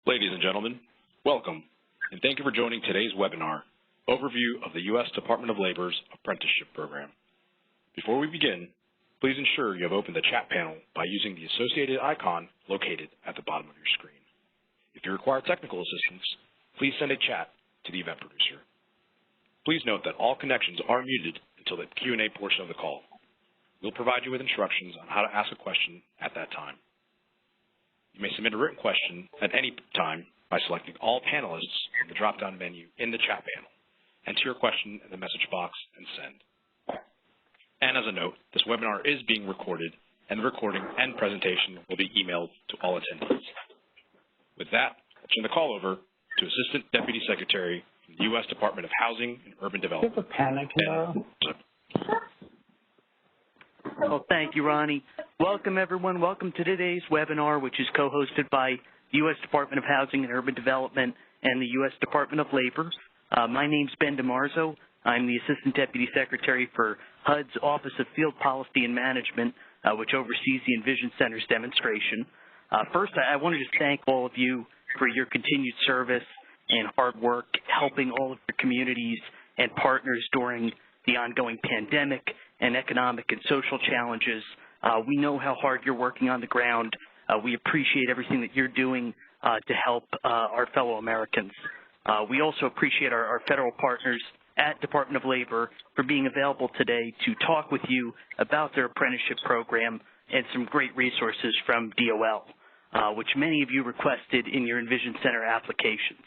Ladies and gentlemen, welcome, and thank you for joining today's webinar, Overview of the U.S. Department of Labor's Apprenticeship Program. Before we begin, please ensure you have opened the chat panel by using the associated icon located at the bottom of your screen. If you require technical assistance, please send a chat to the event producer. Please note that all connections are muted until the Q&A portion of the call. We'll provide you with instructions on how to ask a question at that time. You may submit a written question at any time by selecting all panelists from the drop-down menu in the chat panel. Enter your question in the message box and send. And as a note, this webinar is being recorded, and the recording and presentation will be emailed to all attendees. With that, I'll turn the call over to Assistant Deputy Secretary from the U.S. Department of Housing and Urban Development. Do you have a panic tomorrow? Well, thank you, Ronnie. Welcome, everyone. Welcome to today's webinar, which is co-hosted by the U.S. Department of Housing and Urban Development and the U.S. Department of Labor. My name's Ben DeMarzo. I'm the Assistant Deputy Secretary for HUD's Office of Field Policy and Management, which oversees the EnVision Center's demonstration. First, I want to just thank all of you for your continued service and hard work, helping all of your communities and partners during the ongoing pandemic and economic and social challenges. We know how hard you're working on the ground. We appreciate everything that you're doing to help our fellow Americans. We also appreciate our federal partners at Department of Labor for being available today to talk with you about their apprenticeship program and some great resources from DOL, which many of you requested in your EnVision Center applications.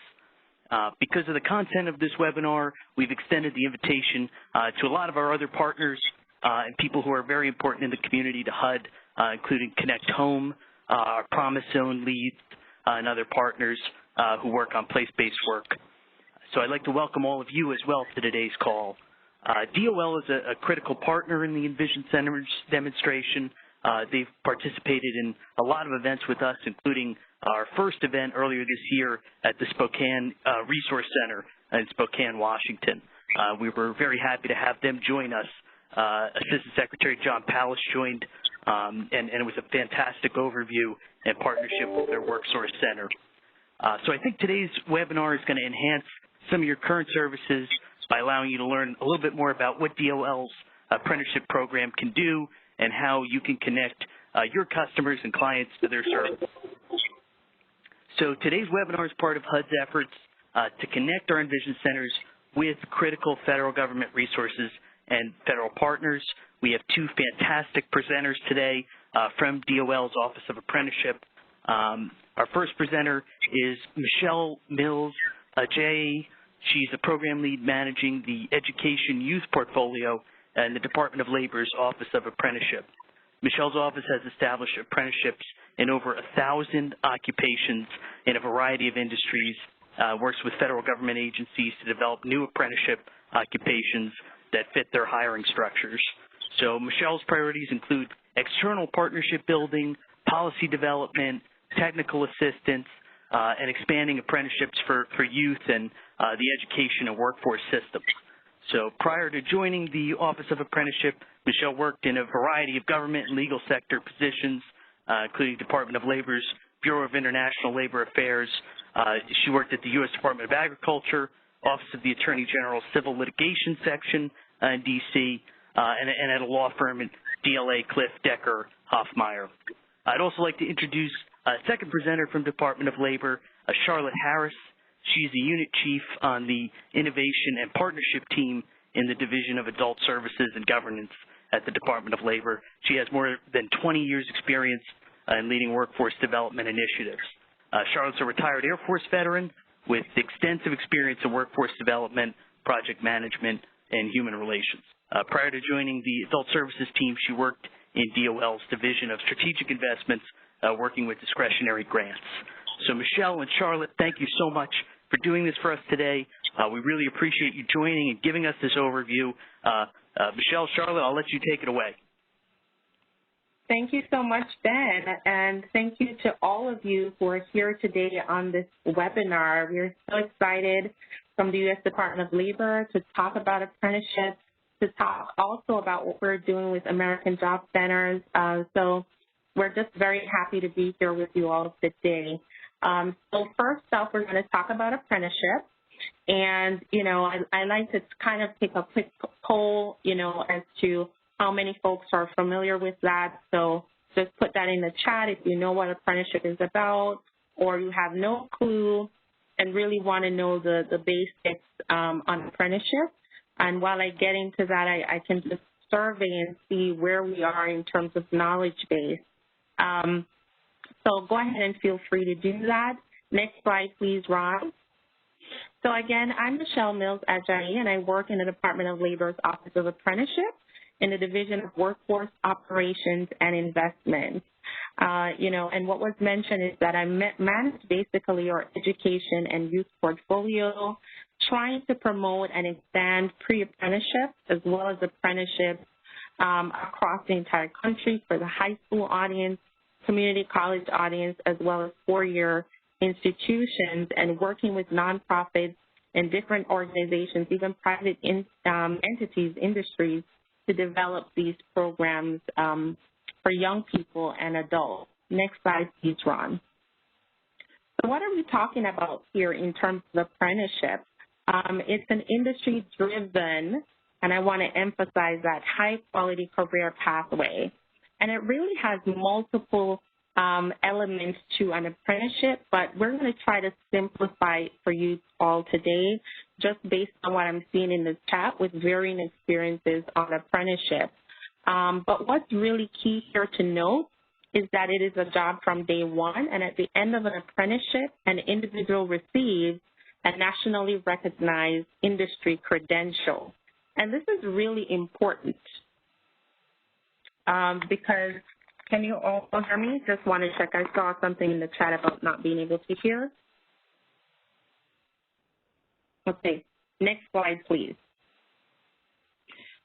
Because of the content of this webinar, we've extended the invitation to a lot of our other partners and people who are very important in the community to HUD, including Connect Home, our Promise Zone leads, and other partners who work on place-based work. So I'd like to welcome all of you as well to today's call. DOL is a critical partner in the EnVision Center's demonstration. They've participated in a lot of events with us, including our first event earlier this year at the Spokane Resource Center in Spokane, Washington. We were very happy to have them join us. Assistant Secretary John Pallas joined, and it was a fantastic overview and partnership with their WorkSource Center. So I think today's webinar is going to enhance some of your current services by allowing you to learn a little bit more about what DOL's apprenticeship program can do and how you can connect your customers and clients to their service. So today's webinar is part of HUD's efforts to connect our EnVision Centers with critical federal government resources and federal partners. We have two fantastic presenters today from DOL's Office of Apprenticeship. Our first presenter is Michelle Mills Jay. She's the program lead managing the Education Youth Portfolio in the Department of Labor's Office of Apprenticeship. Michelle's office has established apprenticeships in over 1,000 occupations in a variety of industries, works with federal government agencies to develop new apprenticeship occupations that fit their hiring structures. So Michelle's priorities include external partnership building, policy development, technical assistance, and expanding apprenticeships for youth and the education and workforce systems. So prior to joining the Office of Apprenticeship, Michelle worked in a variety of government and legal sector positions, including Department of Labor's Bureau of International Labor Affairs. She worked at the U.S. Department of Agriculture, Office of the Attorney General's Civil Litigation Section in D.C., and at a law firm in DLA Cliff Decker Hoffmeyer. I'd also like to introduce a second presenter from Department of Labor, Charlotte Harris. She's the unit chief on the Innovation and Partnership team in the Division of Adult Services and Governance at the Department of Labor. She has more than 20 years experience in leading workforce development initiatives. Charlotte's a retired Air Force veteran with extensive experience in workforce development, project management, and human relations. Prior to joining the Adult Services team, she worked in DOL's Division of Strategic Investments, working with discretionary grants. So Michelle and Charlotte, thank you so much for doing this for us today. We really appreciate you joining and giving us this overview. Michelle, Charlotte, I'll let you take it away. Thank you so much, Ben, and thank you to all of you who are here today on this webinar. We're so excited from the U.S. Department of Labor to talk about apprenticeships, to talk also about what we're doing with American Job Centers. So we're just very happy to be here with you all today. So first off, we're going to talk about apprenticeship. And, I like to kind of take a quick poll, as to how many folks are familiar with that. So just put that in the chat if you know what apprenticeship is about, or you have no clue and really want to know the basics on apprenticeship. And while I get into that, I can just survey and see where we are in terms of knowledge base. So go ahead and feel free to do that. Next slide, please, Ron. So again, I'm Michelle Mills Ajayi, and I work in the Department of Labor's Office of Apprenticeship in the Division of Workforce Operations and Investments. And what was mentioned is that I manage basically our education and youth portfolio, trying to promote and expand pre-apprenticeship as well as apprenticeship across the entire country for the high school audience, community college audience, as well as four-year institutions, and working with nonprofits and different organizations, even private entities, industries, to develop these programs for young people and adults. Next slide, please, Ron. So what are we talking about here in terms of apprenticeship? It's an industry-driven, and I want to emphasize that, high-quality career pathway. And it really has multiple elements to an apprenticeship, but we're going to try to simplify it for you all today, just based on what I'm seeing in the chat with varying experiences on apprenticeship. But what's really key here to note is that it is a job from day one, and at the end of an apprenticeship, an individual receives a nationally recognized industry credential. And this is really important because, can you all hear me? Just want to check. I saw something in the chat about not being able to hear. Okay, next slide, please.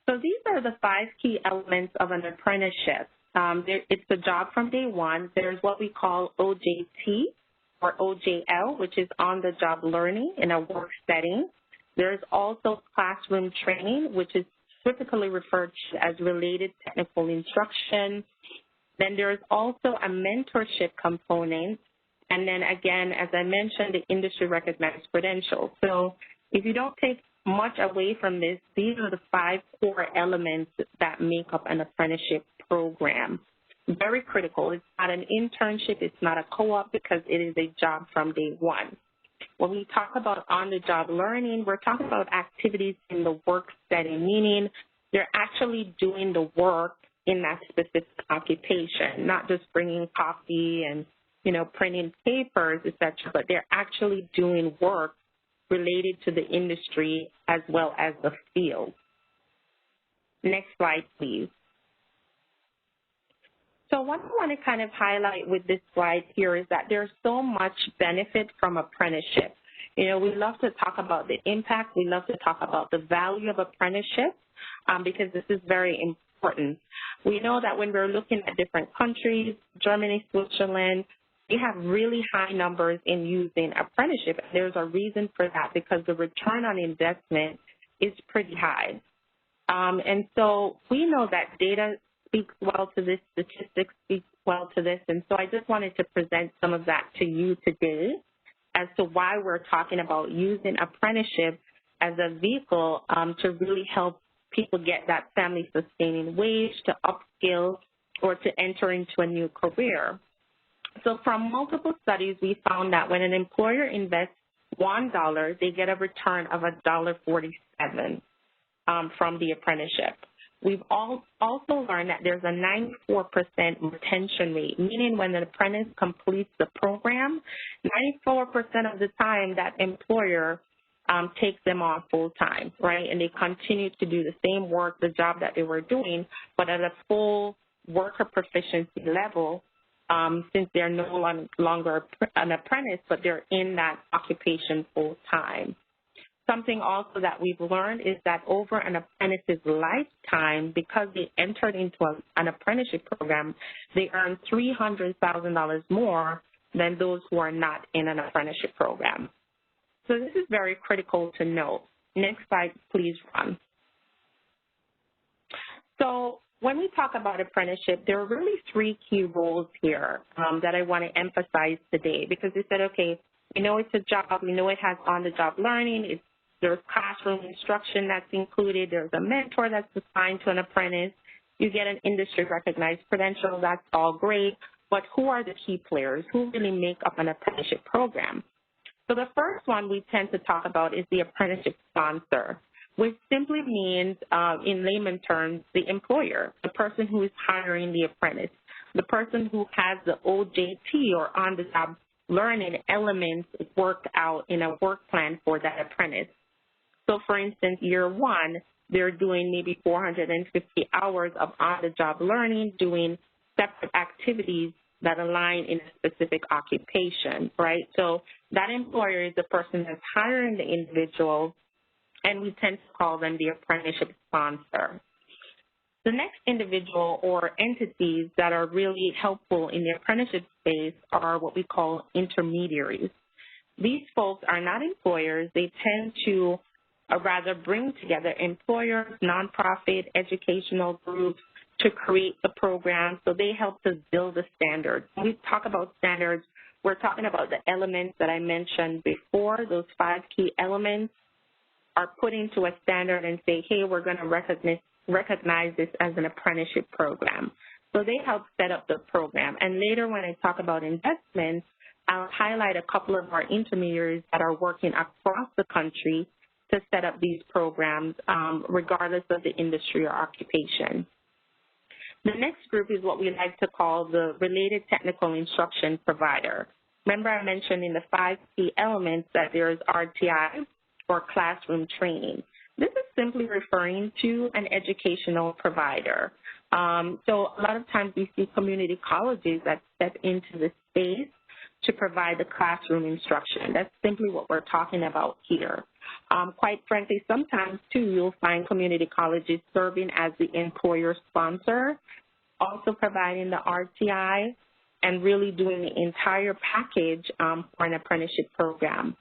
So these are the 5 key elements of an apprenticeship. It's the job from day one. There's what we call OJT or OJL, which is on-the-job learning in a work setting. There's also classroom training, which is typically referred to as related technical instruction. Then there's also a mentorship component. And then again, as I mentioned, the industry recognized credentials. So if you don't take much away from this, these are the 5 core elements that make up an apprenticeship program. Very critical. It's not an internship. It's not a co-op, because it is a job from day one. When we talk about on-the-job learning, we're talking about activities in the work setting, meaning they're actually doing the work in that specific occupation, not just bringing coffee and, printing papers, et cetera, but they're actually doing work related to the industry as well as the field. Next slide, please. So what I want to kind of highlight with this slide here is that there's so much benefit from apprenticeship. We love to talk about the impact. We love to talk about the value of apprenticeship because this is very important. We know that when we're looking at different countries, Germany, Switzerland, they have really high numbers in using apprenticeship. There's a reason for that, because the return on investment is pretty high. And so we know that data speaks well to this, statistics speak well to this, and so I just wanted to present some of that to you today as to why we're talking about using apprenticeship as a vehicle to really help people get that family-sustaining wage, to upskill, or to enter into a new career. So from multiple studies, we found that when an employer invests $1, they get a return of $1.47 from the apprenticeship. We've also learned that there's a 94% retention rate, meaning when an apprentice completes the program, 94% of the time that employer takes them on full time, right? And they continue to do the same work, the job that they were doing, but at a full worker proficiency level, since they're no longer an apprentice, but they're in that occupation full time. Something also that we've learned is that over an apprentice's lifetime, because they entered into an apprenticeship program, they earn $300,000 more than those who are not in an apprenticeship program. So this is very critical to note. Next slide, please, Ron. So when we talk about apprenticeship, there are really three key roles here that I want to emphasize today, because we said, okay, we know it's a job, we know it has on-the-job learning, there's classroom instruction that's included, there's a mentor that's assigned to an apprentice, you get an industry-recognized credential, that's all great, but who are the key players? Who really make up an apprenticeship program? So the first one we tend to talk about is the apprenticeship sponsor, which simply means, in layman terms, the employer, the person who is hiring the apprentice, the person who has the OJT or on-the-job learning elements worked out in a work plan for that apprentice. So, for instance, year one, they're doing maybe 450 hours of on-the-job learning, doing separate activities that align in a specific occupation, right? So that employer is the person that's hiring the individual, and we tend to call them the apprenticeship sponsor. The next individual or entities that are really helpful in the apprenticeship space are what we call intermediaries. These folks are not employers. They tend to rather bring together employers, nonprofit, educational groups to create the program, so they help to build the standards. When we talk about standards, we're talking about the elements that I mentioned before. Those 5 key elements are put into a standard and say, hey, we're going to recognize this as an apprenticeship program. So they help set up the program. And later when I talk about investments, I'll highlight a couple of our intermediaries that are working across the country to set up these programs, regardless of the industry or occupation. The next group is what we like to call the related technical instruction provider. Remember I mentioned in the 5 key elements that there is RTI, or classroom training. This is simply referring to an educational provider. So a lot of times we see community colleges that step into the space to provide the classroom instruction. That's simply what we're talking about here. Quite frankly, sometimes too you'll find community colleges serving as the employer sponsor, also providing the RTI, and really doing the entire package for an apprenticeship program.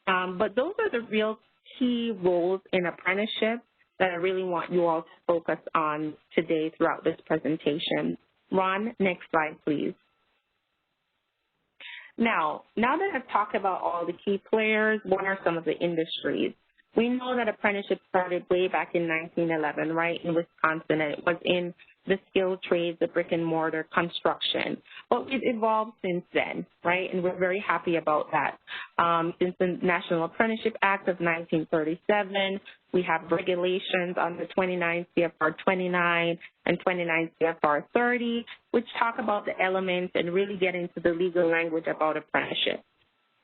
But those are the real key roles in apprenticeship that I really want you all to focus on today throughout this presentation. Ron, next slide, please. Now that I've talked about all the key players, what are some of the industries? We know that apprenticeship started way back in 1911, right, in Wisconsin, and it was in the skilled trades, the brick and mortar construction. But we've evolved since then, right, and we're very happy about that. Since the National Apprenticeship Act of 1937, we have regulations on the 29 CFR 29 and 29 CFR 30, which talk about the elements and really get into the legal language about apprenticeship.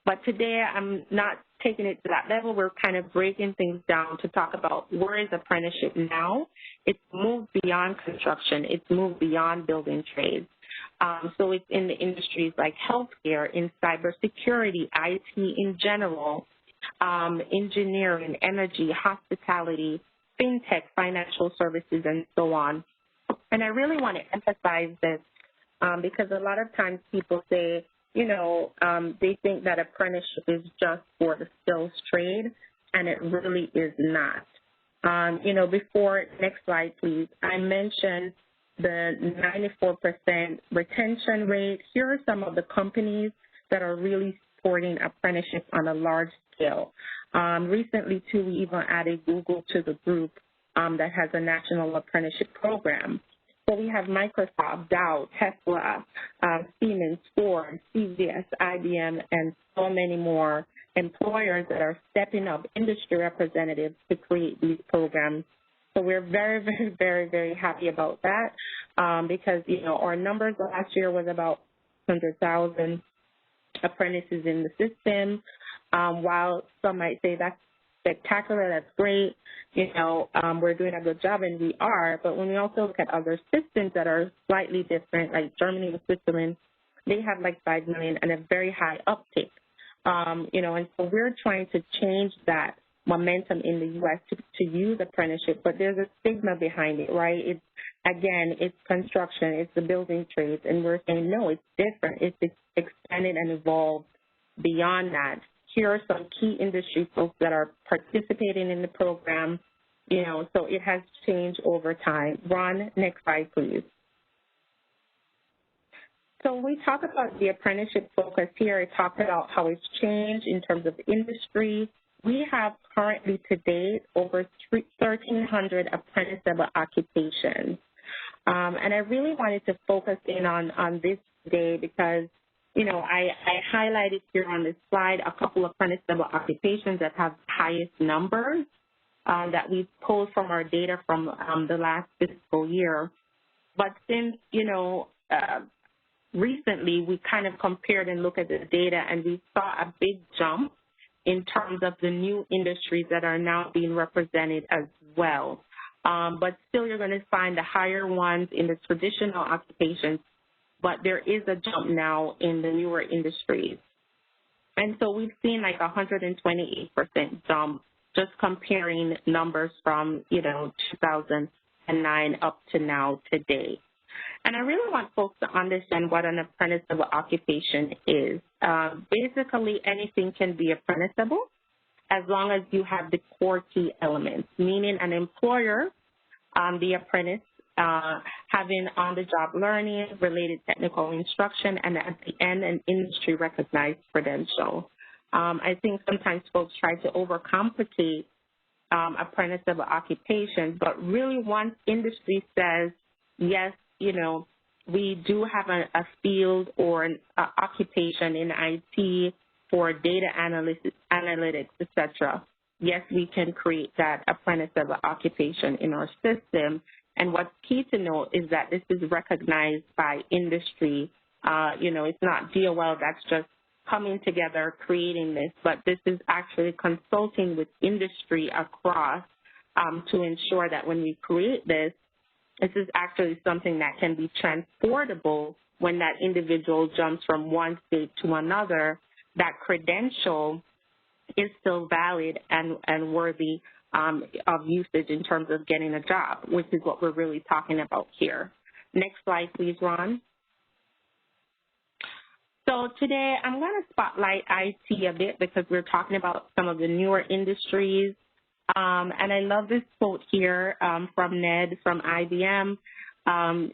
But today I'm not taking it to that level. We're kind of breaking things down to talk about where is apprenticeship now. It's moved beyond construction. It's moved beyond building trades. So it's in the industries like healthcare, in cybersecurity, IT in general, engineering, energy, hospitality, fintech, financial services, and so on. And I really want to emphasize this because a lot of times people say, you know, they think that apprenticeship is just for the skills trade, and it really is not. You know, before, next slide, please, I mentioned the 94% retention rate. Here are some of the companies that are really supporting apprenticeship on a large scale. Recently, too, we even added Google to the group that has a national apprenticeship program. So we have Microsoft, Dow, Tesla, Siemens, Ford, CVS, IBM, and so many more employers that are stepping up, industry representatives, to create these programs. So we're very, very, very, very happy about that because, you know, our numbers last year was about 100,000 apprentices in the system. While some might say that's spectacular, that's great, you know, we're doing a good job, and we are, but when we also look at other systems that are slightly different, like Germany and Switzerland, they have like 5 million and a very high uptake, you know, and so we're trying to change that momentum in the U.S. to use apprenticeship, but there's a stigma behind it, right? It's, again, it's construction, it's the building trades, and we're saying, no, it's different. It's expanded and evolved beyond that. Here are some key industry folks that are participating in the program. So it has changed over time. Ron, next slide, please. So when we talk about the apprenticeship focus here, I talked about how it's changed in terms of industry. We have currently to date over 1,300 apprentice-level occupations. And I really wanted to focus in on this today because, I highlighted here on this slide a couple of apprentice-level occupations that have highest numbers that we pulled from our data from the last fiscal year. But since, recently we kind of compared and looked at the data and we saw a big jump in terms of the new industries that are now being represented as well. But still you're going to find the higher ones in the traditional occupations, but there is a jump now in the newer industries. And so we've seen like 128% jump just comparing numbers from, 2009 up to now today. And I really want folks to understand what an apprenticeable occupation is. Basically, anything can be apprenticeable as long as you have the core key elements, meaning an employer, the apprentice, having on-the-job learning, related technical instruction, and at the end, an industry-recognized credential. I think sometimes folks try to overcomplicate apprenticeable occupations, but really once industry says, yes, we do have a field or an occupation in IT for data analytics, et cetera, yes, we can create that apprenticeable occupation in our system. And what's key to note is that this is recognized by industry. It's not DOL that's just coming together creating this, but this is actually consulting with industry across to ensure that when we create this is actually something that can be transportable when that individual jumps from one state to another. That credential is still valid and worthy of usage in terms of getting a job, which is what we're really talking about here. Next slide, please, Ron. So today I'm going to spotlight IT a bit because we're talking about some of the newer industries. And I love this quote here from Ned from IBM.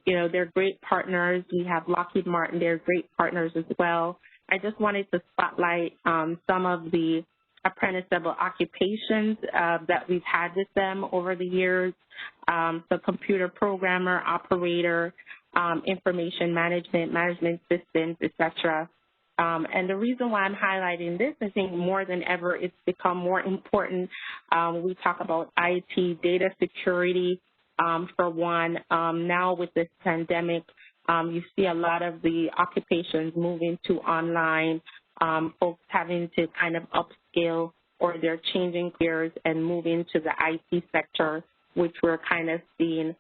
They're great partners. We have Lockheed Martin. They're great partners as well. I just wanted to spotlight some of the apprenticeable occupations that we've had with them over the years. So computer programmer, operator, information management systems, et cetera. And the reason why I'm highlighting this, I think more than ever, it's become more important. We talk about IT, data security, for one. Now with this pandemic, you see a lot of the occupations moving to online, folks having to kind of upscale or they're changing gears and moving to the IT sector, which we're kind of seeing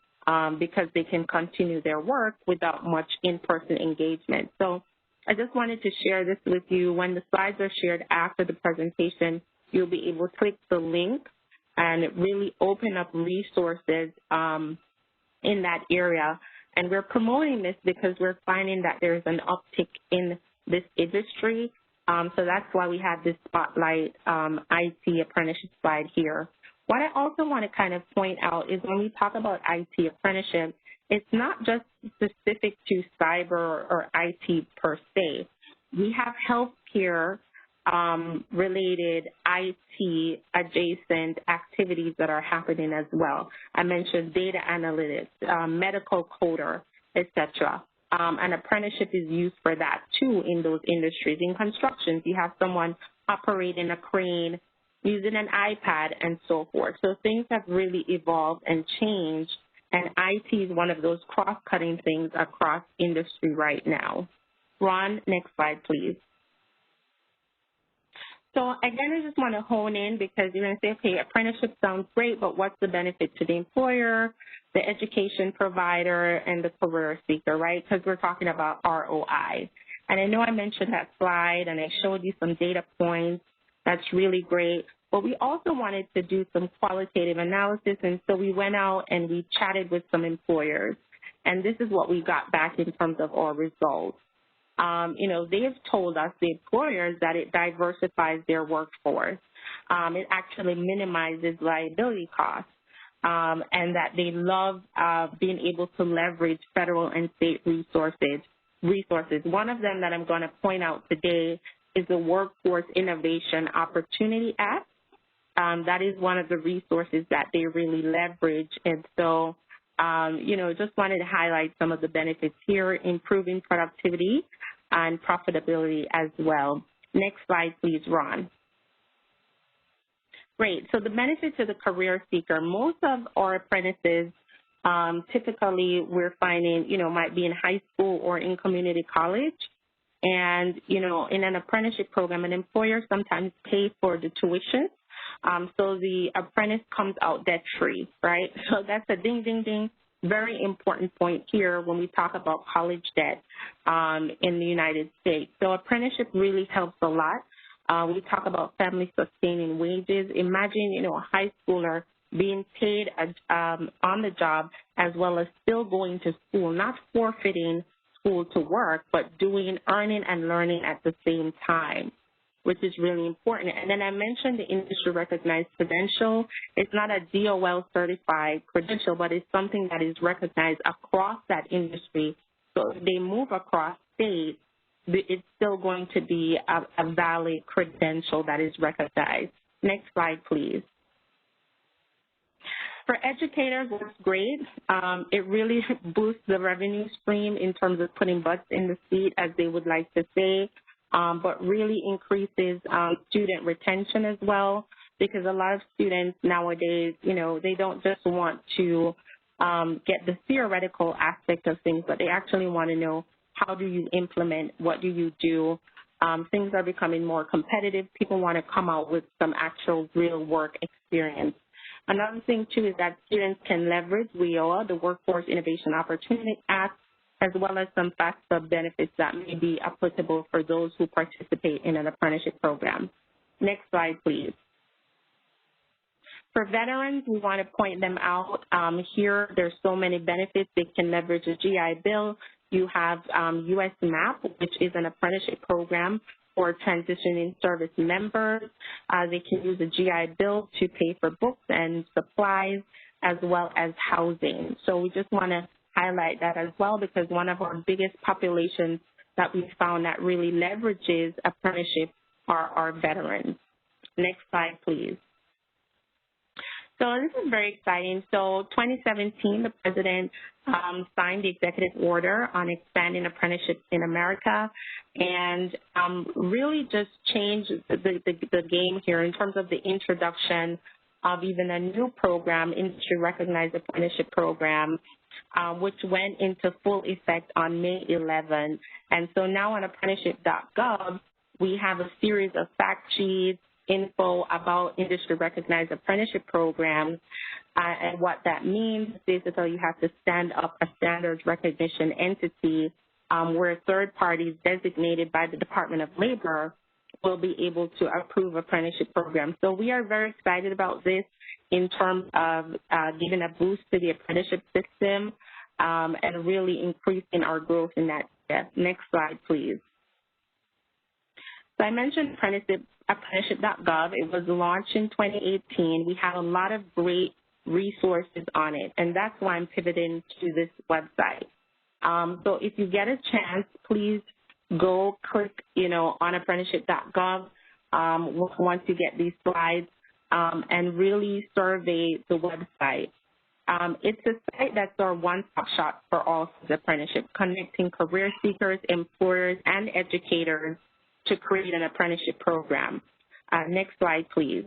because they can continue their work without much in-person engagement. So I just wanted to share this with you. When the slides are shared after the presentation, you'll be able to click the link and really open up resources in that area. And we're promoting this because we're finding that there's an uptick in this industry. So that's why we have this spotlight IT apprenticeship slide here. What I also want to kind of point out is when we talk about IT apprenticeship, it's not just specific to cyber or IT per se. We have healthcare related IT adjacent activities that are happening as well. I mentioned data analytics, medical coder, et cetera. An apprenticeship is used for that too in those industries. In construction, you have someone operating a crane, using an iPad, and so forth. So things have really evolved and changed, and IT is one of those cross-cutting things across industry right now. Ron, next slide, please. So again, I just want to hone in because you're going to say, okay, apprenticeship sounds great, but what's the benefit to the employer, the education provider, and the career seeker, right? Because we're talking about ROI. And I know I mentioned that slide and I showed you some data points. That's really great. But we also wanted to do some qualitative analysis, and so we went out and we chatted with some employers. And this is what we got back in terms of our results. They've told us, the employers, that it diversifies their workforce. It actually minimizes liability costs. and that they love being able to leverage federal and state resources. One of them that I'm going to point out today is the Workforce Innovation Opportunity Act. That is one of the resources that they really leverage. And so, just wanted to highlight some of the benefits here, improving productivity and profitability as well. Next slide, please, Ron. Great. So the benefits of the career seeker, most of our apprentices typically we're finding, might be in high school or in community college. And, in an apprenticeship program, an employer sometimes pays for the tuition. So the apprentice comes out debt-free, right? So that's a ding, ding, ding, very important point here when we talk about college debt in the United States. So apprenticeship really helps a lot. We talk about family-sustaining wages. Imagine, a high schooler being paid on the job as well as still going to school, not forfeiting school to work, but earning and learning at the same time, which is really important. And then I mentioned the industry-recognized credential. It's not a DOL certified credential, but it's something that is recognized across that industry. So if they move across states, it's still going to be a valid credential that is recognized. Next slide, please. For educators, it's great. It really boosts the revenue stream in terms of putting butts in the seat, as they would like to say, but really increases student retention as well, because a lot of students nowadays, they don't just want to get the theoretical aspect of things, but they actually want to know, how do you implement, what do you do? Things are becoming more competitive. People want to come out with some actual real work experience. Another thing, too, is that students can leverage WIOA, the Workforce Innovation Opportunity Act, as well as some FAFSA benefits that may be applicable for those who participate in an apprenticeship program. Next slide, please. For veterans, we want to point them out. Here, there's so many benefits. They can leverage a GI Bill. You have US MAP, which is an apprenticeship program for transitioning service members. They can use a GI Bill to pay for books and supplies, as well as housing. So we just want to highlight that as well, because one of our biggest populations that we found that really leverages apprenticeship are our veterans. Next slide, please. So this is very exciting. So 2017, the president signed the executive order on expanding apprenticeships in America, and really just changed the game here in terms of the introduction of even a new program, industry recognized apprenticeship program, which went into full effect on May 11. And so now on apprenticeship.gov, we have a series of fact sheets, info about industry-recognized apprenticeship programs, and what that means. Basically, you have to stand up a standards recognition entity where third parties designated by the Department of Labor will be able to approve apprenticeship programs. So we are very excited about this in terms of giving a boost to the apprenticeship system and really increasing our growth in that area. Next slide, please. So I mentioned apprenticeship.gov. It was launched in 2018. We have a lot of great resources on it, and that's why I'm pivoting to this website. So if you get a chance, please go click, on apprenticeship.gov once you get these slides and really survey the website. It's a site that's our one-stop shop for all apprenticeship, connecting career seekers, employers, and educators to create an apprenticeship program. Next slide, please.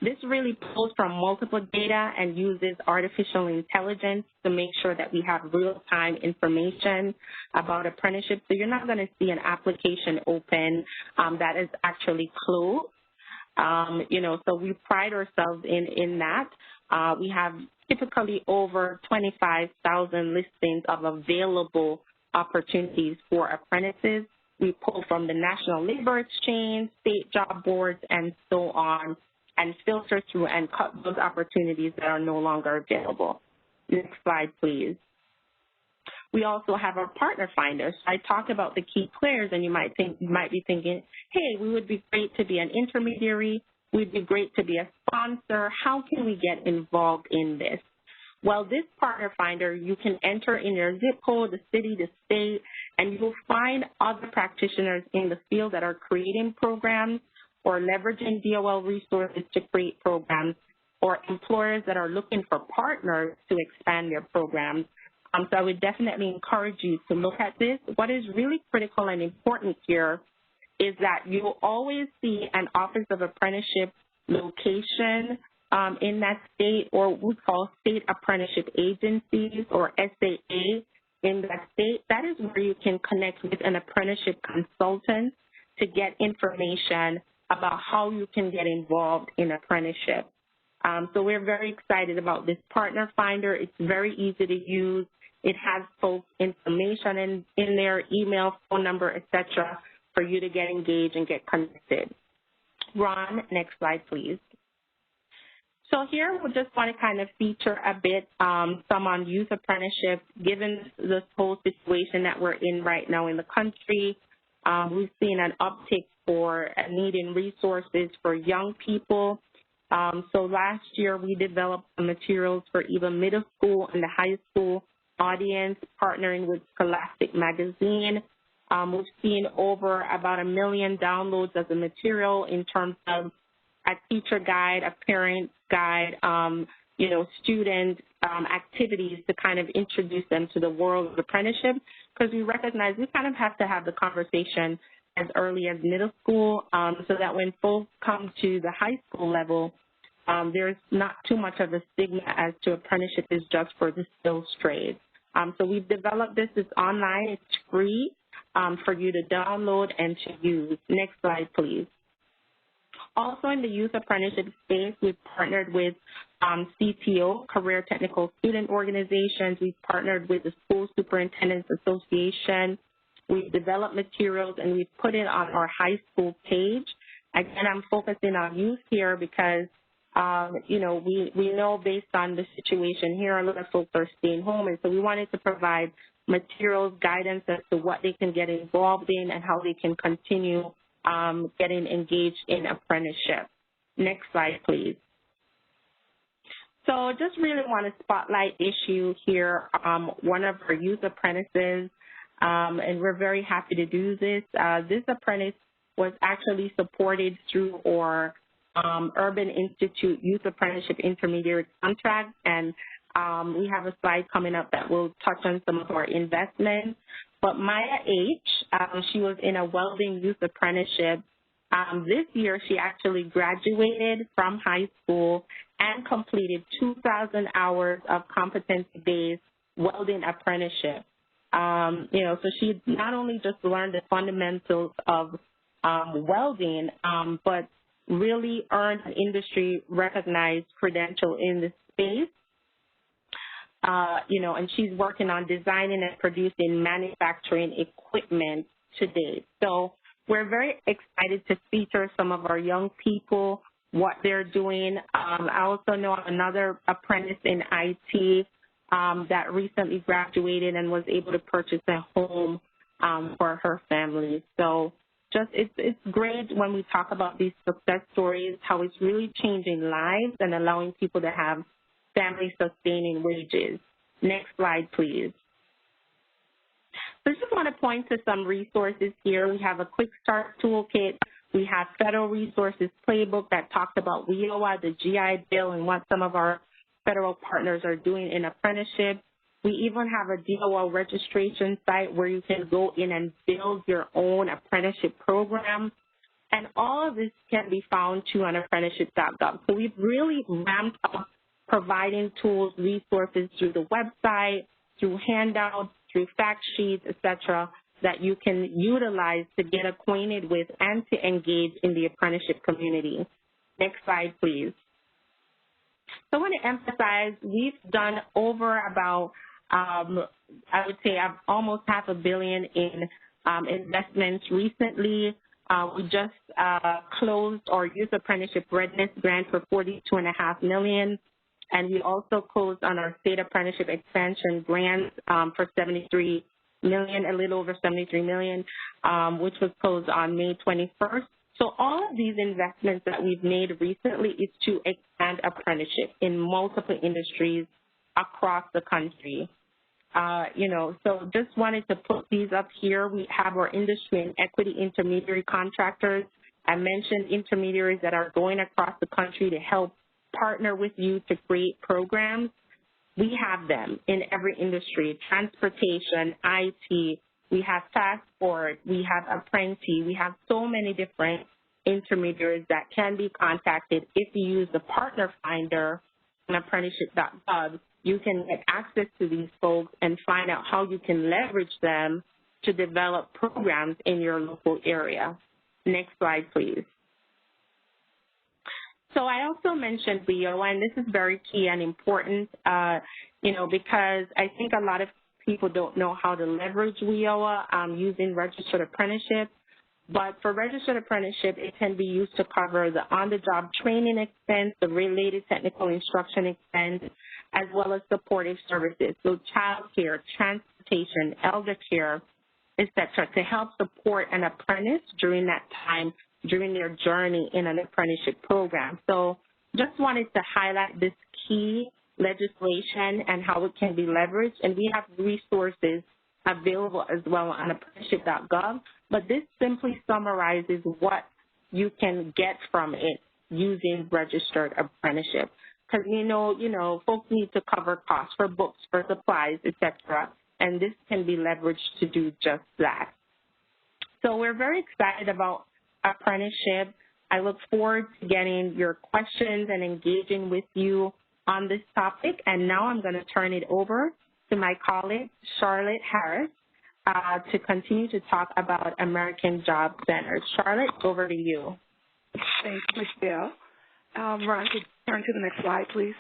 This really pulls from multiple data and uses artificial intelligence to make sure that we have real-time information about apprenticeship. So you're not going to see an application open that is actually closed. So we pride ourselves in that. We have typically over 25,000 listings of available opportunities for apprentices. We pull from the National Labor Exchange, state job boards, and so on, and filter through and cut those opportunities that are no longer available. Next slide, please. We also have our partner finders. I talked about the key players, and you might be thinking, hey, we would be great to be an intermediary. We'd be great to be a sponsor. How can we get involved in this? Well, this partner finder, you can enter in your zip code, the city, the state, and you'll find other practitioners in the field that are creating programs or leveraging DOL resources to create programs, or employers that are looking for partners to expand their programs. So I would definitely encourage you to look at this. What is really critical and important here is that you will always see an Office of Apprenticeship location in that state, or what we call state apprenticeship agencies, or SAA in that state. That is where you can connect with an apprenticeship consultant to get information about how you can get involved in apprenticeship. So we're very excited about this partner finder. It's very easy to use. It has folks' information in their email, phone number, etc., for you to get engaged and get connected. Ron, next slide, please. So here we just want to kind of feature a bit some on youth apprenticeship. Given this whole situation that we're in right now in the country, we've seen an uptick for needing resources for young people. So last year we developed some materials for even middle school and the high school audience, partnering with Scholastic Magazine. We've seen over about 1 million downloads of the material in terms of a teacher guide, a parent guide, student activities to kind of introduce them to the world of apprenticeship, because we recognize we kind of have to have the conversation as early as middle school so that when folks come to the high school level, there's not too much of a stigma as to apprenticeship is just for the skills trade. So we've developed this. It's online. It's free for you to download and to use. Next slide, please. Also in the youth apprenticeship space, we've partnered with CTO, Career Technical Student Organizations. We've partnered with the School Superintendents Association. We've developed materials and we've put it on our high school page. Again, I'm focusing on youth here because we know based on the situation here, a lot of folks are staying home, and so we wanted to provide materials, guidance as to what they can get involved in and how they can continue getting engaged in apprenticeship. Next slide, please. So just really want to spotlight issue here, one of our youth apprentices, and we're very happy to do this. This apprentice was actually supported through our Urban Institute Youth Apprenticeship Intermediate Contract, and we have a slide coming up that will touch on some of our investments. But Maya H., she was in a welding youth apprenticeship. This year, she actually graduated from high school and completed 2,000 hours of competency-based welding apprenticeship. So she not only just learned the fundamentals of welding, but really earned an industry-recognized credential in this space. And she's working on designing and producing manufacturing equipment today. So we're very excited to feature some of our young people, what they're doing. I also know another apprentice in IT that recently graduated and was able to purchase a home for her family. So it's great when we talk about these success stories, how it's really changing lives and allowing people to have family-sustaining wages. Next slide, please. So I just want to point to some resources here. We have a quick start toolkit. We have federal resources playbook that talks about WIOA, the GI Bill, and what some of our federal partners are doing in apprenticeship. We even have a DOL registration site where you can go in and build your own apprenticeship program. And all of this can be found too on apprenticeship.gov. So we've really ramped up providing tools, resources through the website, through handouts, through fact sheets, et cetera, that you can utilize to get acquainted with and to engage in the apprenticeship community. Next slide, please. So I want to emphasize we've done over about, I would say, almost $500 million in investments recently. We just closed our Youth Apprenticeship Readiness Grant for $42.5 million. And we also closed on our State Apprenticeship Expansion Grant for $73 million, a little over $73 million, which was closed on May 21st So all of these investments that we've made recently is to expand apprenticeship in multiple industries across the country. So just wanted to put these up here. We have our industry and equity intermediary contractors. I mentioned intermediaries that are going across the country to help partner with you to create programs. We have them in every industry: transportation, IT, we have passport, we have apprentice, we have so many different intermediaries that can be contacted. If you use the partner finder on apprenticeship.gov, you can get access to these folks and find out how you can leverage them to develop programs in your local area. Next slide, please. So I also mentioned WIOA, and this is very key and important, because I think a lot of people don't know how to leverage WIOA using registered apprenticeship. But for registered apprenticeship, it can be used to cover the on-the-job training expense, the related technical instruction expense, as well as supportive services, so child care, transportation, elder care, et cetera, to help support an apprentice during that time, during their journey in an apprenticeship program. So just wanted to highlight this key legislation and how it can be leveraged, and we have resources available as well on apprenticeship.gov, but this simply summarizes what you can get from it using registered apprenticeship. Because folks need to cover costs for books, for supplies, etc., and this can be leveraged to do just that. So we're very excited about apprenticeship. I look forward to getting your questions and engaging with you on this topic, and now I'm going to turn it over to my colleague, Charlotte Harris, to continue to talk about American Job Centers. Charlotte, over to you. Thanks, Michelle. Ron, could you turn to the next slide, please?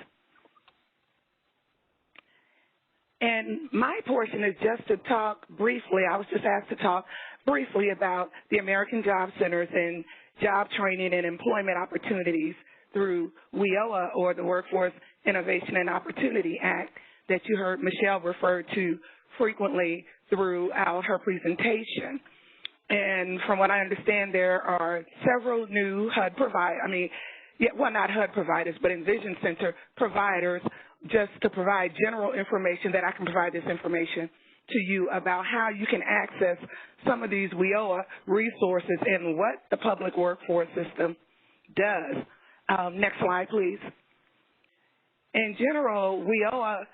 And my portion is just to talk briefly. I was just asked to talk briefly about the American Job Centers and job training and employment opportunities through WIOA, or the Workforce Innovation and Opportunity Act, that you heard Michelle refer to frequently throughout her presentation. And from what I understand, there are several new HUD providers, not HUD providers, but EnVision Center providers, just to provide general information that I can provide this information to you about how you can access some of these WIOA resources and what the public workforce system does. Next slide, please. In general, WIOA,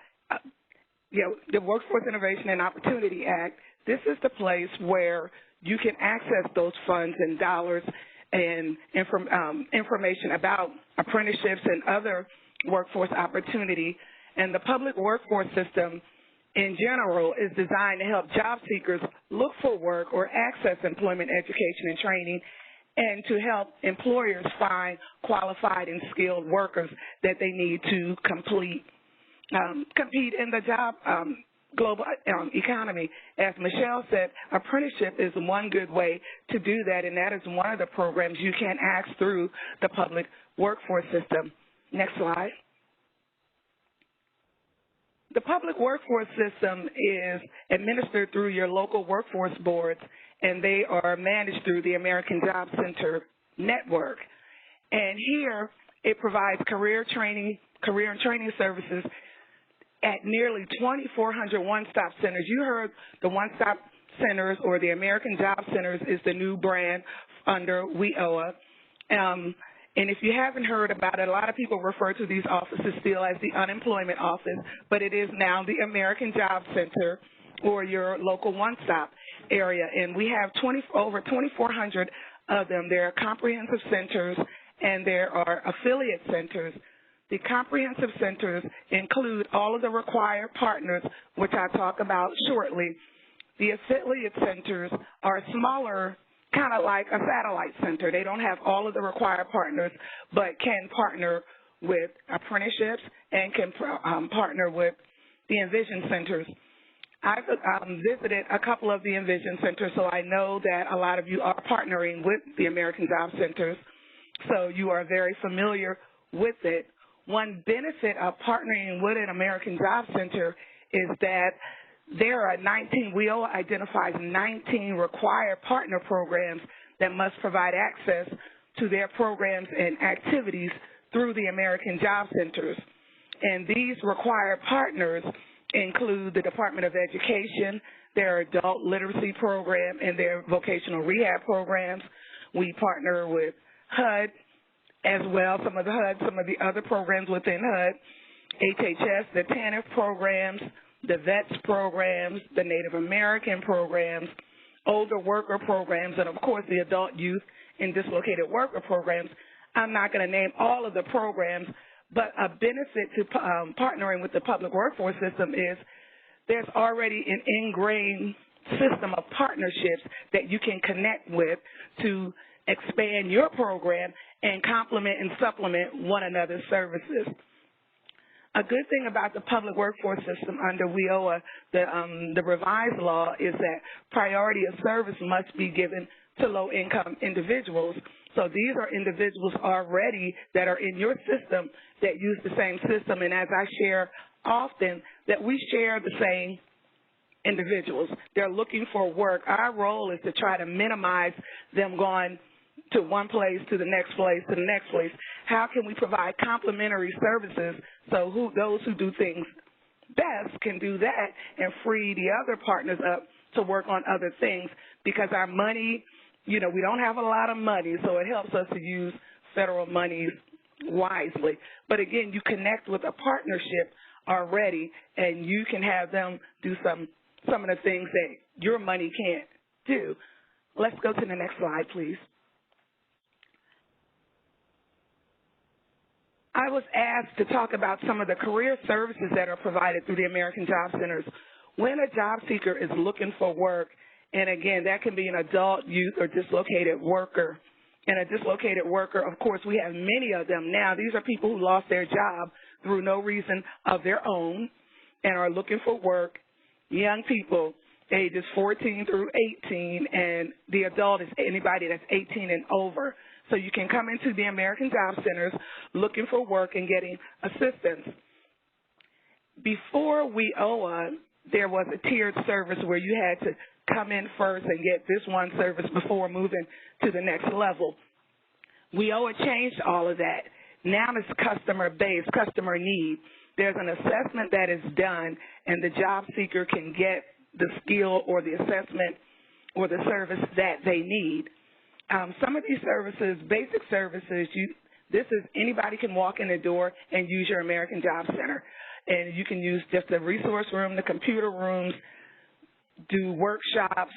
the Workforce Innovation and Opportunity Act, this is the place where you can access those funds and dollars and information about apprenticeships and other workforce opportunity. And the public workforce system in general is designed to help job seekers look for work or access employment, education, and training, and to help employers find qualified and skilled workers that they need to compete in the job global economy. As Michelle said, apprenticeship is one good way to do that, and that is one of the programs you can access through the public workforce system. Next slide. The public workforce system is administered through your local workforce boards, and they are managed through the American Job Center network. And here it provides career and training services at nearly 2,400 one-stop centers. You heard the one-stop centers, or the American Job Centers, is the new brand under WIOA. And if you haven't heard about it, a lot of people refer to these offices still as the unemployment office, but it is now the American Job Center, or your local one-stop area. And we have over 2,400 of them. There are comprehensive centers and there are affiliate centers. The comprehensive centers include all of the required partners, which I'll talk about shortly. The affiliate centers are smaller, kind of like a satellite center. They don't have all of the required partners, but can partner with apprenticeships and can partner with the EnVision centers. I've visited a couple of the EnVision centers, so I know that a lot of you are partnering with the American Job Centers, so you are very familiar with it. One benefit of partnering with an American Job Center is that there are 19, WIOA identifies 19 required partner programs that must provide access to their programs and activities through the American Job Centers. And these required partners include the Department of Education, their adult literacy program, and their vocational rehab programs. We partner with HUD as well, some of the other programs within HUD, HHS, the TANF programs, the VETS programs, the Native American programs, older worker programs, and of course the adult youth and dislocated worker programs. I'm not going to name all of the programs, but a benefit to partnering with the public workforce system is there's already an ingrained system of partnerships that you can connect with to expand your program and complement and supplement one another's services. A good thing about the public workforce system under WIOA, the revised law, is that priority of service must be given to low-income individuals. So these are individuals already that are in your system that use the same system, and as I share often, that we share the same individuals. They're looking for work. Our role is to try to minimize them going to one place, to the next place, to the next place. How can we provide complementary services so those who do things best can do that and free the other partners up to work on other things? Because our money, we don't have a lot of money, so it helps us to use federal monies wisely. But again, you connect with a partnership already, and you can have them do some of the things that your money can't do. Let's go to the next slide, please. I was asked to talk about some of the career services that are provided through the American Job Centers. When a job seeker is looking for work, and again, that can be an adult, youth, or dislocated worker. And a dislocated worker, of course, we have many of them now. These are people who lost their job through no reason of their own and are looking for work, young people, ages 14 through 18, and the adult is anybody that's 18 and over. So you can come into the American Job Centers looking for work and getting assistance. Before WIOA, there was a tiered service where you had to come in first and get this one service before moving to the next level. WIOA changed all of that. Now it's customer-based, customer need. There's an assessment that is done, and the job seeker can get the skill or the assessment or the service that they need. Some of these services, basic services, anybody can walk in the door and use your American Job Center. And you can use just the resource room, the computer rooms, do workshops,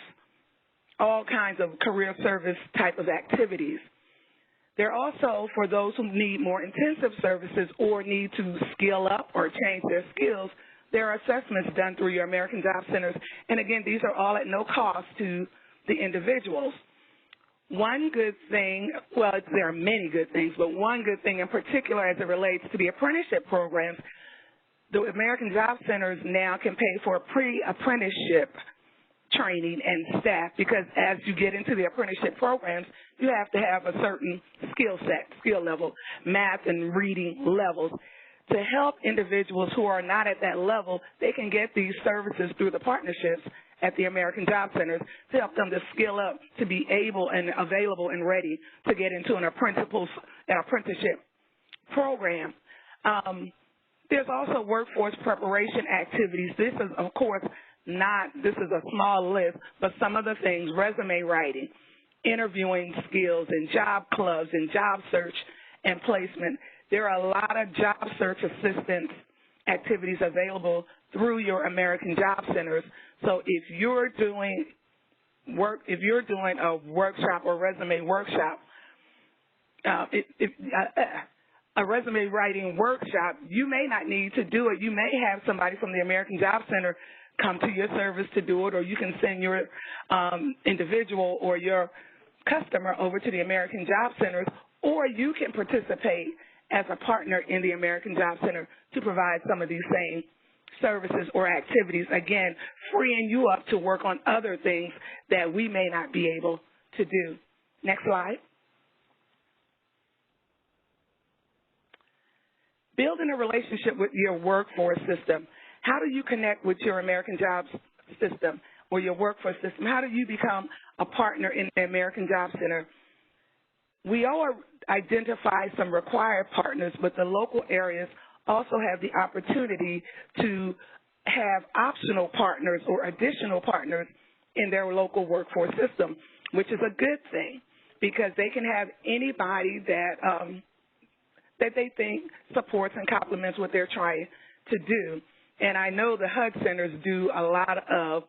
all kinds of career service type of activities. They're also, for those who need more intensive services or need to skill up or change their skills, there are assessments done through your American Job Centers. And again, these are all at no cost to the individuals. One good thing, well, there are many good things, but one good thing in particular as it relates to the apprenticeship programs, the American Job Centers now can pay for pre-apprenticeship training and staff, because as you get into the apprenticeship programs, you have to have a certain skill level, math and reading levels. To help individuals who are not at that level, they can get these services through the partnerships at the American Job Centers to help them to skill up, to be able and available and ready to get into an apprenticeship program. There's also workforce preparation activities. This is, of course, this is a small list, but some of the things: resume writing, interviewing skills, and job clubs, and job search and placement. There are a lot of job search assistance activities available through your American Job Centers. So if you're doing a workshop or resume workshop, a resume writing workshop, you may not need to do it. You may have somebody from the American Job Center come to your service to do it, or you can send your individual or your customer over to the American Job Centers, or you can participate as a partner in the American Job Center to provide some of these same services or activities, again, freeing you up to work on other things that we may not be able to do. Next slide. Building a relationship with your workforce system. How do you connect with your American Jobs system or your workforce system? How do you become a partner in the American Job Center, we all identify some required partners, but the local areas also have the opportunity to have optional partners or additional partners in their local workforce system, which is a good thing because they can have anybody that that they think supports and complements what they're trying to do. And I know the HUD centers do a lot of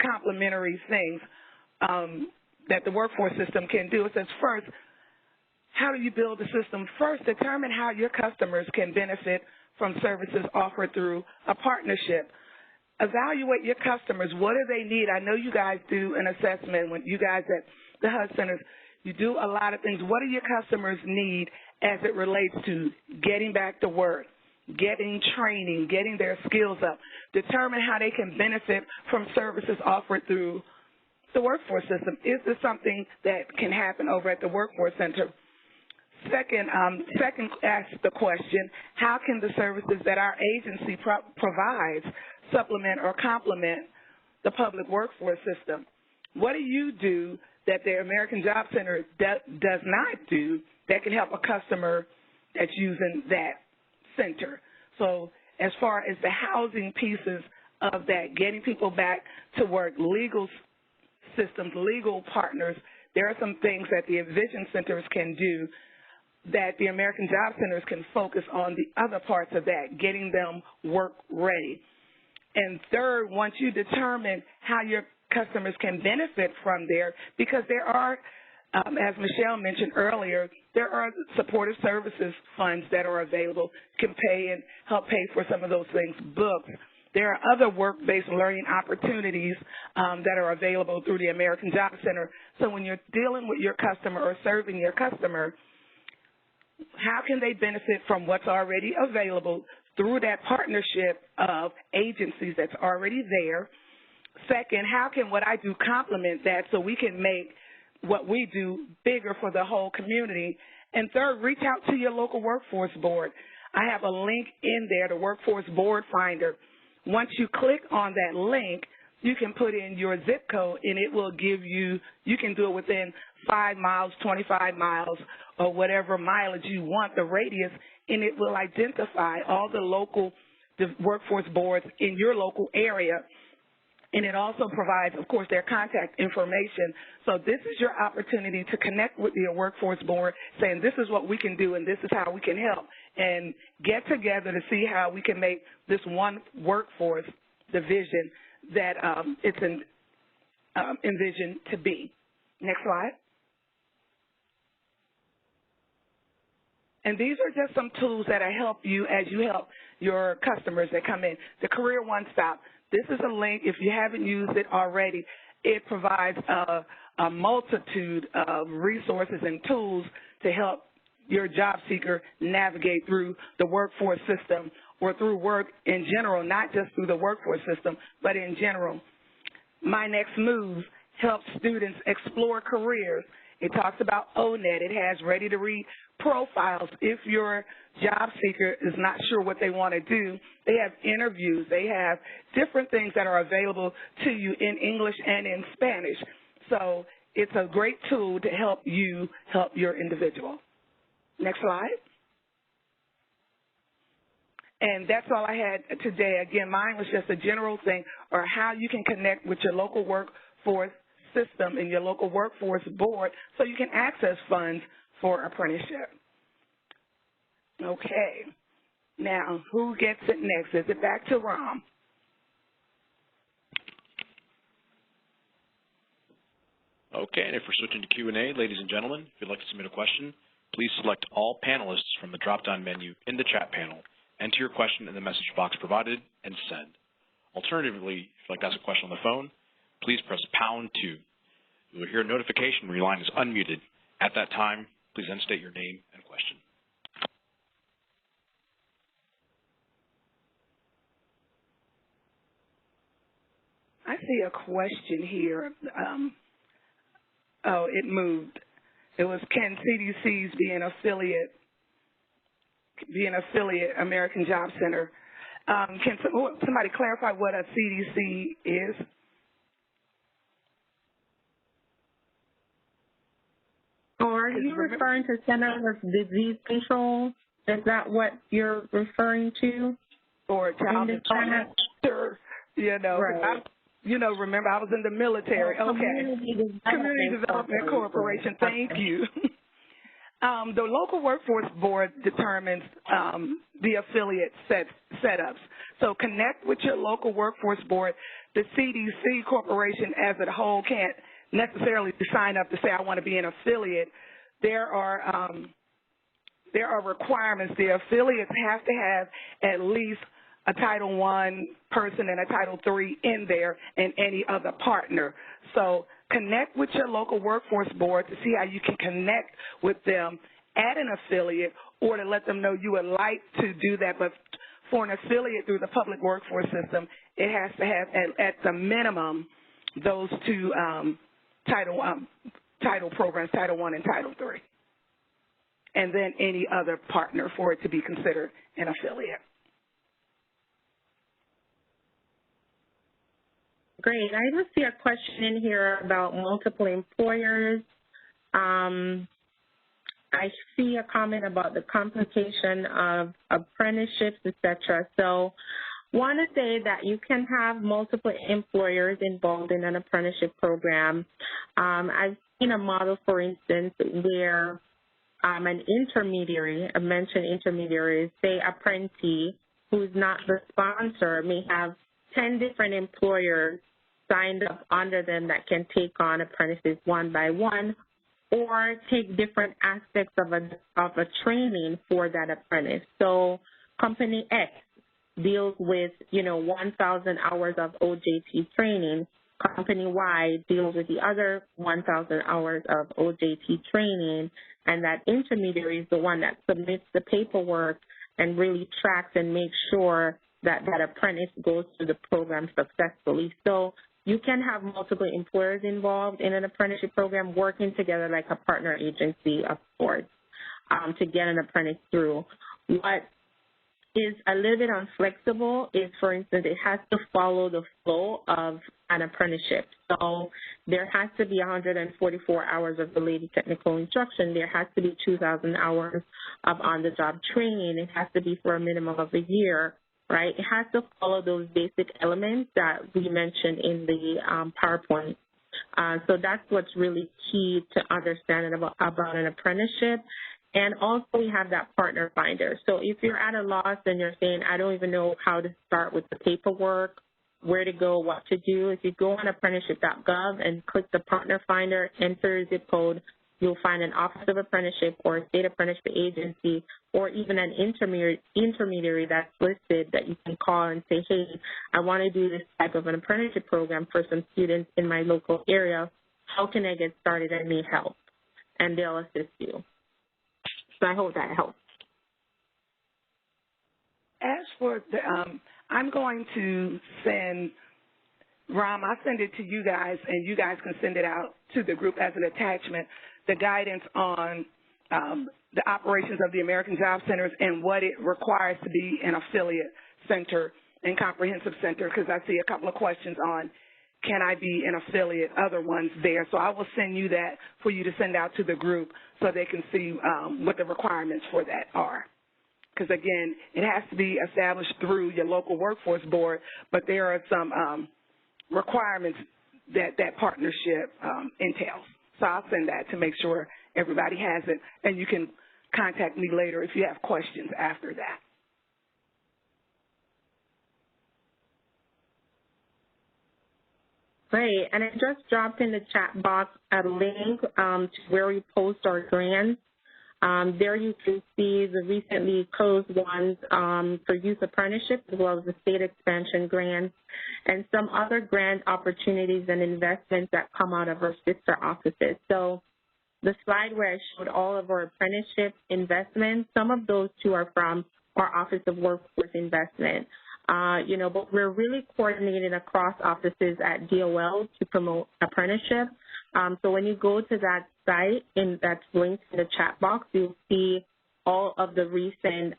complementary things that the workforce system can do. It says, first, how do you build the system? First, determine how your customers can benefit from services offered through a partnership. Evaluate your customers. What do they need? I know you guys do an assessment when you guys at the HUD centers, you do a lot of things. What do your customers need as it relates to getting back to work, getting training, getting their skills up? Determine how they can benefit from services offered through the workforce system. Is this something that can happen over at the workforce center? Second, ask the question, how can the services that our agency provides supplement or complement the public workforce system? What do you do that the American Job Center does not do that can help a customer that's using that center? So as far as the housing pieces of that, getting people back to work, legal systems, legal partners, there are some things that the EnVision centers can do that the American Job Centers can focus on the other parts of that, getting them work ready. And third, once you determine how your customers can benefit from there, because there are, as Michelle mentioned earlier, there are supportive services funds that are available, can pay and help pay for some of those things, books. There are other work-based learning opportunities that are available through the American Job Center. So when you're dealing with your customer or serving your customer, how can they benefit from what's already available through that partnership of agencies that's already there? Second, how can what I do complement that so we can make what we do bigger for the whole community? And third, reach out to your local workforce board. I have a link in there, the Workforce Board Finder. Once you click on that link, you can put in your zip code and it will give you, you can do it within 5 miles, 25 miles, or whatever mileage you want, the radius, and it will identify all the local workforce boards in your local area. And it also provides, of course, their contact information. So this is your opportunity to connect with your workforce board, saying this is what we can do and this is how we can help, and get together to see how we can make this one workforce division that it's envisioned to be. Next slide. And these are just some tools that help you as you help your customers that come in. The Career One Stop. This is a link. If you haven't used it already, it provides a multitude of resources and tools to help your job seeker navigate through the workforce system or through work in general, not just through the workforce system, but in general. My Next Move helps students explore careers. It talks about ONET. It has ready-to-read profiles. If your job seeker is not sure what they want to do, they have interviews. They have different things that are available to you in English and in Spanish. So it's a great tool to help you help your individual. Next slide. And that's all I had today. Again, mine was just a general thing, or how you can connect with your local workforce system and your local workforce board so you can access funds for apprenticeship. Okay. Now, who gets it next? Is it back to Rom? Okay, and if we're switching to Q&A, ladies and gentlemen, if you'd like to submit a question, please select all panelists from the drop-down menu in the chat panel, enter your question in the message box provided, and send. Alternatively, if you'd like to ask a question on the phone, please press #2. You will hear a notification when your line is unmuted. At that time, please then state your name and question. I see a question here. Oh, it moved. It was, can CDCs be an affiliate American Job Center? Can somebody clarify what a CDC is? Or are you referring to Centers of Disease Control? Is that what you're referring to? Or child development, you know, right. Remember I was in the military. Community Development Corporation. Thank you. The local workforce board determines the affiliate setups. So connect with your local workforce board. The CDC corporation as a whole can't necessarily sign up to say I want to be an affiliate. There are requirements. The affiliates have to have at least a Title I person and a Title III in there and any other partner. So connect with your local workforce board to see how you can connect with them at an affiliate or to let them know you would like to do that. But for an affiliate through the public workforce system, it has to have at the minimum those two title programs, Title I and Title III, and then any other partner for it to be considered an affiliate. Great. I just see a question in here about multiple employers. I see a comment about the complication of apprenticeships, etc. So want to say that you can have multiple employers involved in an apprenticeship program. I've seen a model, for instance, where an intermediary, a mentioned intermediary, say apprentice, who's not the sponsor, may have 10 different employers signed up under them that can take on apprentices one by one, or take different aspects of a training for that apprentice. So company X deals with, 1,000 hours of OJT training. Company Y deals with the other 1,000 hours of OJT training, and that intermediary is the one that submits the paperwork and really tracks and makes sure that that apprentice goes through the program successfully. So you can have multiple employers involved in an apprenticeship program working together like a partner agency of sorts to get an apprentice through. What is a little bit unflexible is, for instance, it has to follow the flow of an apprenticeship. So there has to be 144 hours of related technical instruction. There has to be 2,000 hours of on-the-job training. It has to be for a minimum of a year. Right? It has to follow those basic elements that we mentioned in the PowerPoint. So that's what's really key to understanding about an apprenticeship. And also we have that partner finder. So if you're at a loss and you're saying, I don't even know how to start with the paperwork, where to go, what to do, if you go on apprenticeship.gov and click the partner finder, enter your zip code, you'll find an Office of Apprenticeship or a state apprenticeship agency or even an intermediary that's listed that you can call and say, hey, I want to do this type of an apprenticeship program for some students in my local area. How can I get started? I need help. And they'll assist you. So I hope that helps. As for the, I'm going to send, Ram, I'll send it to you guys, and you guys can send it out to the group as an attachment, the guidance on the operations of the American Job Centers and what it requires to be an affiliate center and comprehensive center, because I see a couple of questions on can I be an affiliate, other ones there. So I will send you that for you to send out to the group so they can see what the requirements for that are. Because, again, it has to be established through your local workforce board, but there are some requirements that that partnership entails. So I'll send that to make sure everybody has it, and you can contact me later if you have questions after that. Great, and I just dropped in the chat box a link to where we post our grants. There you can see the recently closed ones for youth apprenticeship as well as the state expansion grants and some other grant opportunities and investments that come out of our sister offices. So the slide where I showed all of our apprenticeship investments, some of those too are from our Office of Workforce Investment. But we're really coordinating across offices at DOL to promote apprenticeship. So when you go to that site that's linked in the chat box, you'll see all of the recent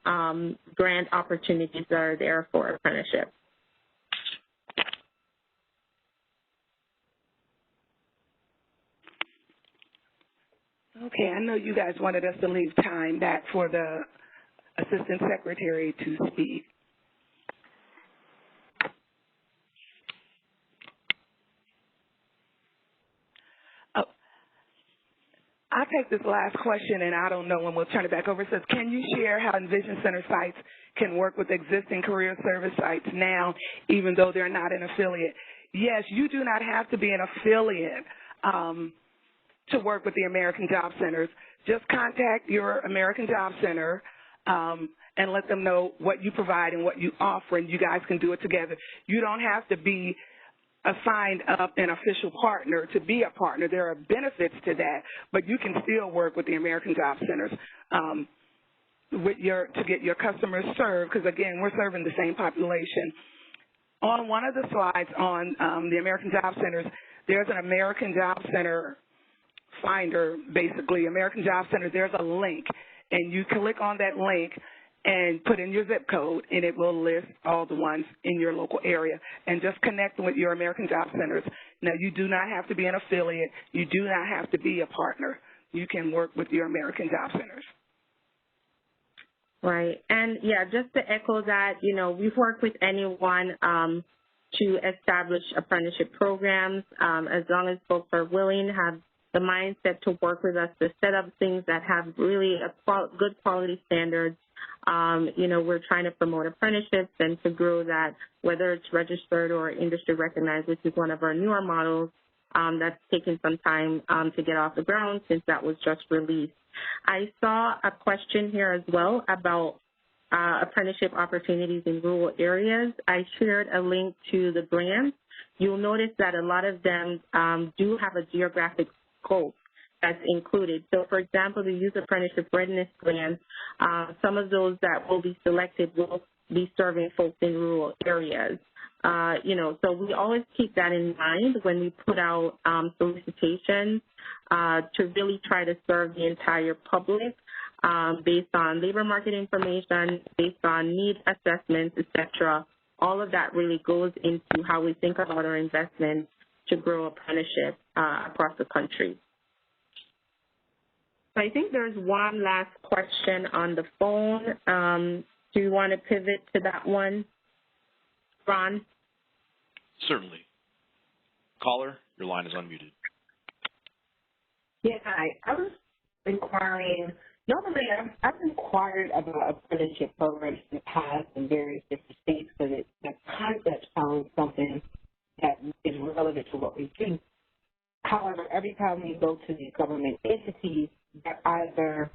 grant opportunities that are there for apprenticeship. Okay, I know you guys wanted us to leave time back for the Assistant Secretary to speak. I'll take this last question, and I don't know when we'll turn it back over. It says, can you share how EnVision Center sites can work with existing career service sites now, even though they're not an affiliate? Yes, you do not have to be an affiliate to work with the American Job Centers. Just contact your American Job Center and let them know what you provide and what you offer, and you guys can do it together. You don't have to be signed up an official partner to be a partner. There are benefits to that, but you can still work with the American Job Centers to get your customers served, because, again, we're serving the same population. On one of the slides on the American Job Centers, there's an American Job Center finder, basically. American Job Center, there's a link, and you click on that link and put in your zip code, and it will list all the ones in your local area. And just connect with your American Job Centers. Now, you do not have to be an affiliate. You do not have to be a partner. You can work with your American Job Centers. Right. And, yeah, just to echo that, you know, we've worked with anyone to establish apprenticeship programs as long as folks are willing, have the mindset to work with us to set up things that have really good quality standards. You know, we're trying to promote apprenticeships and to grow that, whether it's registered or industry recognized, which is one of our newer models that's taken some time to get off the ground since that was just released. I saw a question here as well about apprenticeship opportunities in rural areas. I shared a link to the grants. You'll notice that a lot of them do have a geographic scope that's included. So, for example, the Youth Apprenticeship Readiness Grants, some of those that will be selected will be serving folks in rural areas. You know, so we always keep that in mind when we put out solicitations to really try to serve the entire public based on labor market information, based on need assessments, et cetera. All of that really goes into how we think about our investments to grow apprenticeship across the country. So I think there's one last question on the phone. Do you want to pivot to that one, Ron? Certainly. Caller, your line is unmuted. Yeah, hi. I was inquiring. Normally, I've inquired about apprenticeship programs in the past in various different states because the concept sounds something that is relevant to what we do. However, every time we go to these government entities, that either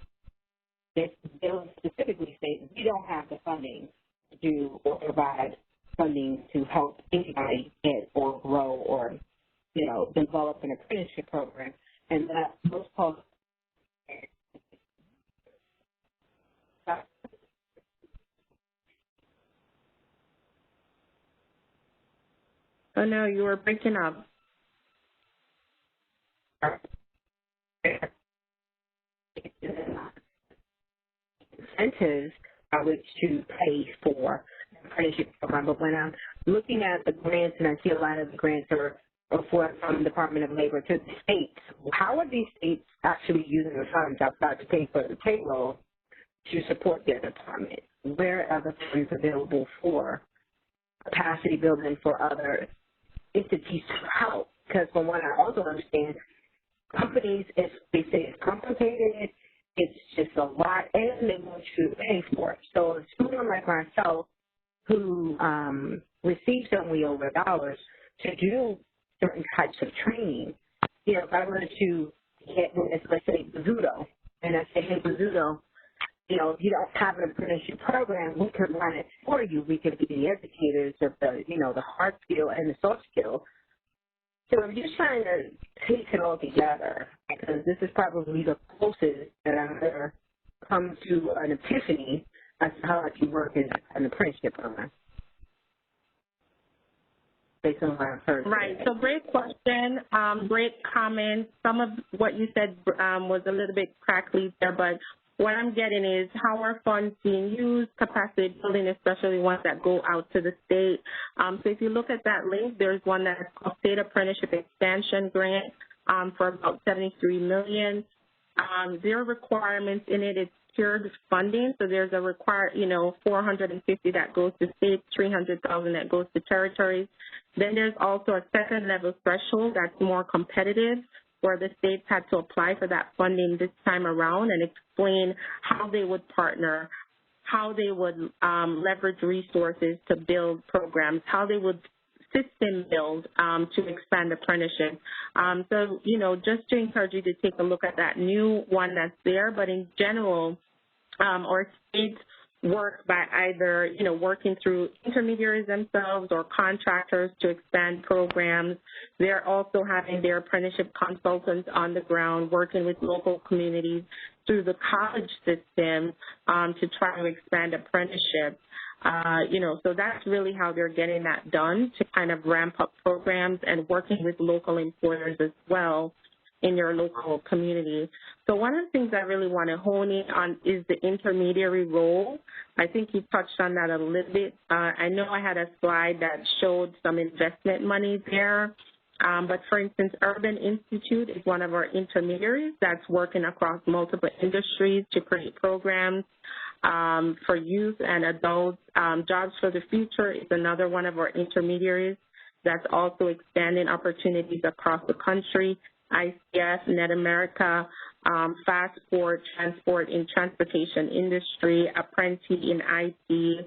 they'll specifically say we don't have the funding to do or provide funding to help anybody get or grow or, you know, develop an apprenticeship program, and that most folks. Oh no, you were breaking up. Incentives by which to pay for the apprenticeship program, but when I'm looking at the grants, and I see a lot of the grants are from the Department of Labor to the states, how are these states actually using the funds outside to pay for the payroll to support their department? Where are the funds available for capacity building for other entities to help? Because from what I also understand, companies, if they say it's complicated, it's just a lot, and they want you to pay for it. So a student like myself who receives only over $1 to do certain types of training, you know, if I wanted to get, let's say, Bazzuto, and I say, hey, Bazzuto, you know, if you don't have an apprenticeship program, we could run it for you. We could be the educators of the, you know, the hard skill and the soft skill. So I'm just trying to piece it all together, because this is probably the closest that I've ever come to an epiphany as to how I can work in an apprenticeship program, based on what I've heard. Right. So great question, great comment. Some of what you said was a little bit crackly there, but what I'm getting is how are funds being used, capacity building, especially ones that go out to the state. So if you look at that link, there's one that's called State Apprenticeship Expansion Grant for about $73 million. There are requirements in it. It's tiered funding, so there's a $450 that goes to states, $300,000 that goes to territories. Then there's also a second level threshold that's more competitive, where the states had to apply for that funding this time around and explain how they would partner, how they would leverage resources to build programs, how they would system build to expand apprenticeship. So, just to encourage you to take a look at that new one that's there, but in general, our states work by either, working through intermediaries themselves or contractors to expand programs. They're also having their apprenticeship consultants on the ground working with local communities through the college system to try to expand apprenticeship. So that's really how they're getting that done, to kind of ramp up programs and working with local employers as well in your local community. So one of the things I really want to hone in on is the intermediary role. I think you touched on that a little bit. I know I had a slide that showed some investment money there, but for instance, Urban Institute is one of our intermediaries that's working across multiple industries to create programs for youth and adults. Jobs for the Future is another one of our intermediaries that's also expanding opportunities across the country. ICF, Net America, Fastport, Transport in Transportation Industry, Apprenti in IT,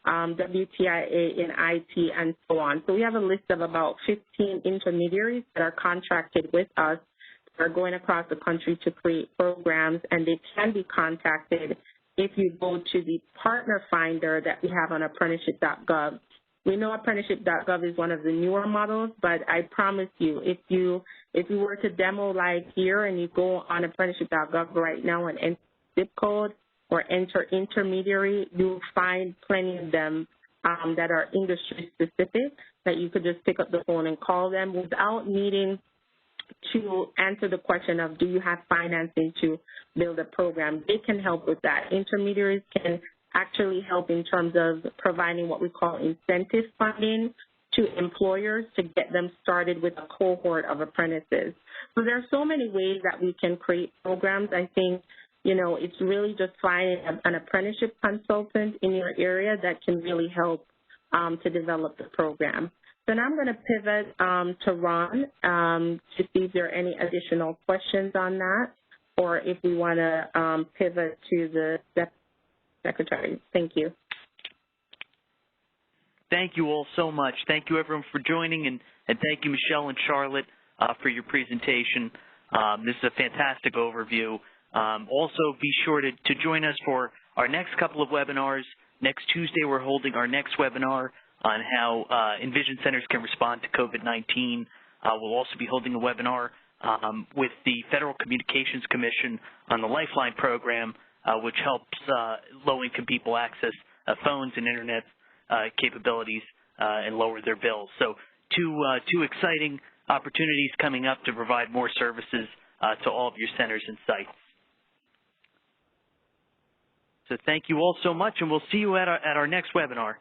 WTIA in IT, and so on. So we have a list of about 15 intermediaries that are contracted with us, that are going across the country to create programs, and they can be contacted if you go to the partner finder that we have on apprenticeship.gov. We know apprenticeship.gov is one of the newer models, but I promise you, if you were to demo live here and you go on apprenticeship.gov right now and enter zip code or enter intermediary, you'll find plenty of them that are industry specific that you could just pick up the phone and call them without needing to answer the question of, do you have financing to build a program? They can help with that. Intermediaries can actually help in terms of providing what we call incentive funding to employers to get them started with a cohort of apprentices. So there are so many ways that we can create programs. I think, it's really just finding an apprenticeship consultant in your area that can really help to develop the program. So now I'm going to pivot to Ron to see if there are any additional questions on that, or if we want to pivot to the Secretary. Thank you. Thank you all so much. Thank you, everyone, for joining, and thank you, Michelle and Charlotte, for your presentation. This is a fantastic overview. Also, be sure to join us for our next couple of webinars. Next Tuesday, we're holding our next webinar on how EnVision centers can respond to COVID-19. We'll also be holding a webinar with the Federal Communications Commission on the Lifeline program, which helps low-income people access phones and internet capabilities and lower their bills. So two exciting opportunities coming up to provide more services to all of your centers and sites. So thank you all so much, and we'll see you at our next webinar.